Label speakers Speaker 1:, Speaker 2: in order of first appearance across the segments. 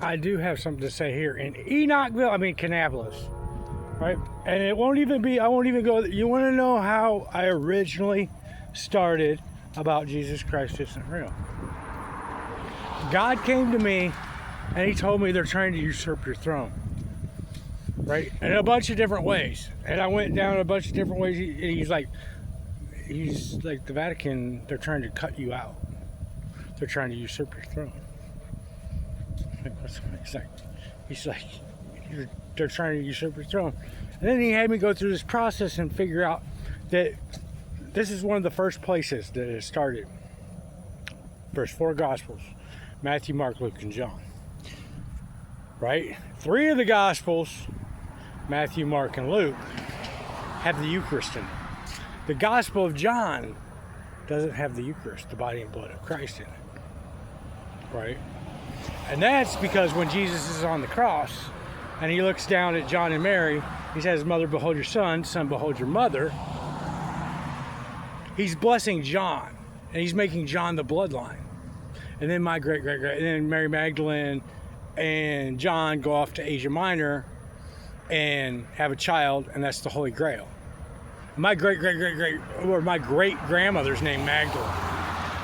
Speaker 1: I do have something to say here in Kannapolis, right? And it won't even be, I won't even go, you want to know how I originally started about Jesus Christ isn't real? God came to me and he told me they're trying to usurp your throne, right? In a bunch of different ways. And I went down a bunch of different ways. He's like, the Vatican, they're trying to cut you out. They're trying to usurp your throne. He's like, they're trying to usurp your throne. And then he had me go through this process and figure out that this is one of the first places that it started. First 4 Gospels, Matthew, Mark, Luke, and John. Right? 3 of the Gospels, Matthew, Mark, and Luke, have the Eucharist in it. The Gospel of John doesn't have the Eucharist, the body and blood of Christ in it. Right? And that's because when Jesus is on the cross and he looks down at John and Mary, he says, "Mother, behold your son, son, behold your mother." He's blessing John and he's making John the bloodline. And then my great, and then Mary Magdalene and John go off to Asia Minor and have a child, and that's the Holy Grail. My great grandmother's named Magdalene.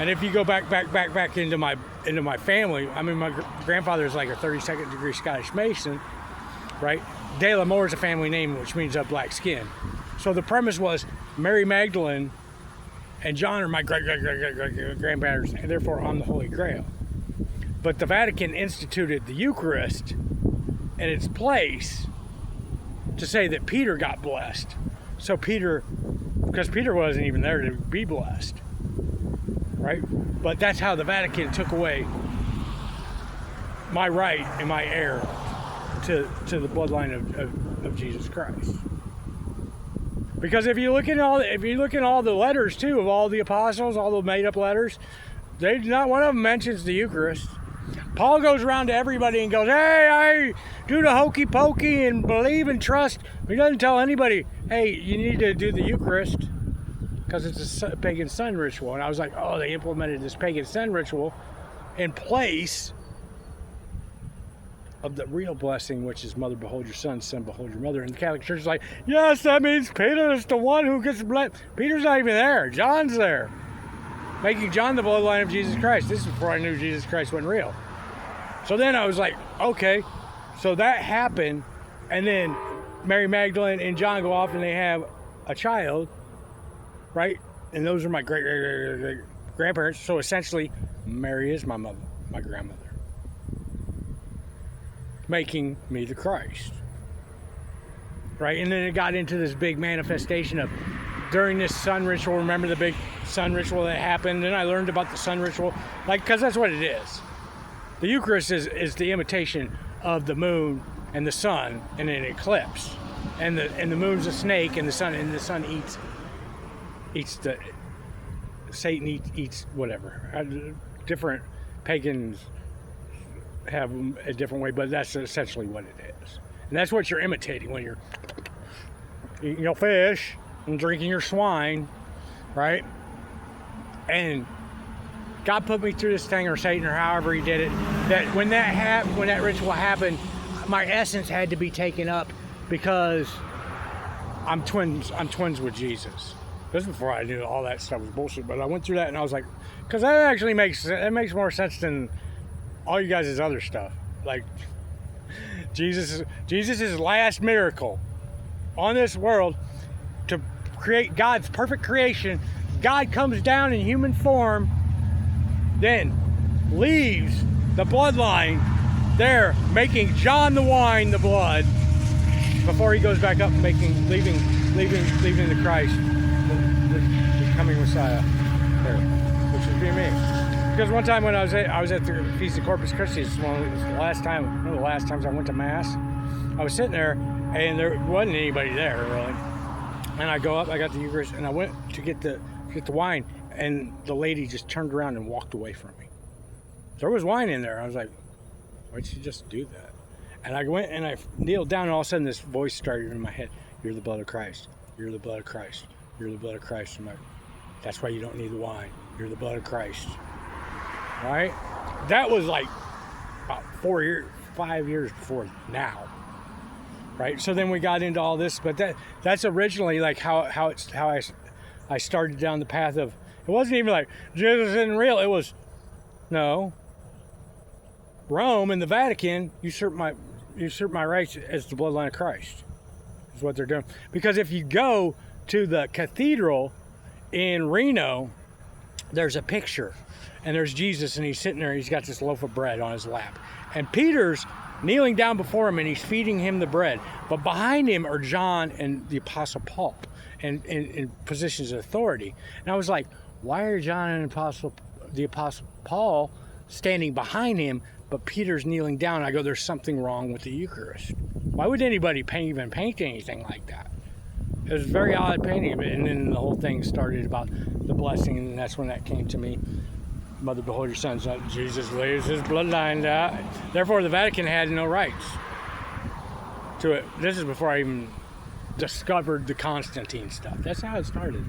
Speaker 1: And if you go back into my family, I mean, my grandfather is like a 32nd degree Scottish Mason, right? De la Moore is a family name, which means black skin. So the premise was Mary Magdalene and John are my great grandparents, and therefore I'm the Holy Grail. But the Vatican instituted the Eucharist in its place to say that Peter got blessed. So because Peter wasn't even there to be blessed. Right? But that's how the Vatican took away my right and my heir to the bloodline of Jesus Christ. Because if you look at all the letters too of all the apostles, all the made up letters, not one of them mentions the Eucharist. Paul goes around to everybody and goes, "Hey, I do the hokey pokey and believe and trust." He doesn't tell anybody, "Hey, you need to do the Eucharist," because it's a pagan sun ritual. And I was like, oh, they implemented this pagan sun ritual in place of the real blessing, which is "Mother, behold your son, son, behold your mother." And the Catholic Church is like, yes, that means Peter is the one who gets blessed. Peter's not even there. John's there, making John the bloodline of Jesus Christ. This is before I knew Jesus Christ wasn't real. So then I was like, okay, so that happened. And then Mary Magdalene and John go off and they have a child, right? And those are my great grandparents. So essentially, Mary is my mother, my grandmother, making me the Christ, right? And then it got into this big manifestation of during this sun ritual. Remember the big sun ritual that happened? Then I learned about the sun ritual, because that's what it is. The Eucharist is the imitation of the moon and the sun in an eclipse, and the moon's a snake, and the sun eats the Satan eats whatever. Different pagans have them a different way, but that's essentially what it is. And that's what you're imitating when you're eating your fish and drinking your swine, right? And God put me through this thing, or Satan, or however he did it, that when that ritual happened, my essence had to be taken up, because I'm twins with Jesus. This is before I knew all that stuff was bullshit, but I went through that and I was like, because that actually makes more sense than all you guys' other stuff. Like Jesus' last miracle on this world to create God's perfect creation. God comes down in human form, then leaves the bloodline there, making John the wine the blood, before he goes back up and leaving the Christ, the coming Messiah there, which would be me. Because one time when I was at the Feast of Corpus Christi, it was one of the last times I went to Mass. I was sitting there and there wasn't anybody there really. And I go up, I got the Eucharist, and I went to get the wine, and the lady just turned around and walked away from me. There was wine in there. I was like, why'd she just do that? And I went and I kneeled down, and all of a sudden this voice started in my head. You're the blood of Christ. You're the blood of Christ. You're the blood of Christ. I'm like, that's why you don't need the wine. You're the blood of Christ. Right? That was like about 5 years before now, right? So then we got into all this, but that's originally like how I started down the path of, it wasn't even like Jesus isn't real. It was, no, Rome and the Vatican usurp my rights as the bloodline of Christ, is what they're doing. Because if you go to the cathedral in Reno, there's a picture, and there's Jesus, and he's sitting there, he's got this loaf of bread on his lap, and Peter's kneeling down before him, and he's feeding him the bread. But behind him are John and the Apostle Paul, and in positions of authority. And I was like, why are John and the Apostle Paul standing behind him, but Peter's kneeling down? I go, there's something wrong with the Eucharist. Why would anybody even paint anything like that? It was a very odd painting of it. And then the whole thing started about the blessing, and that's when that came to me. Mother, behold your son. Jesus lays his bloodline out. Therefore, the Vatican had no rights to it. This is before I even discovered the Constantine stuff. That's how it started.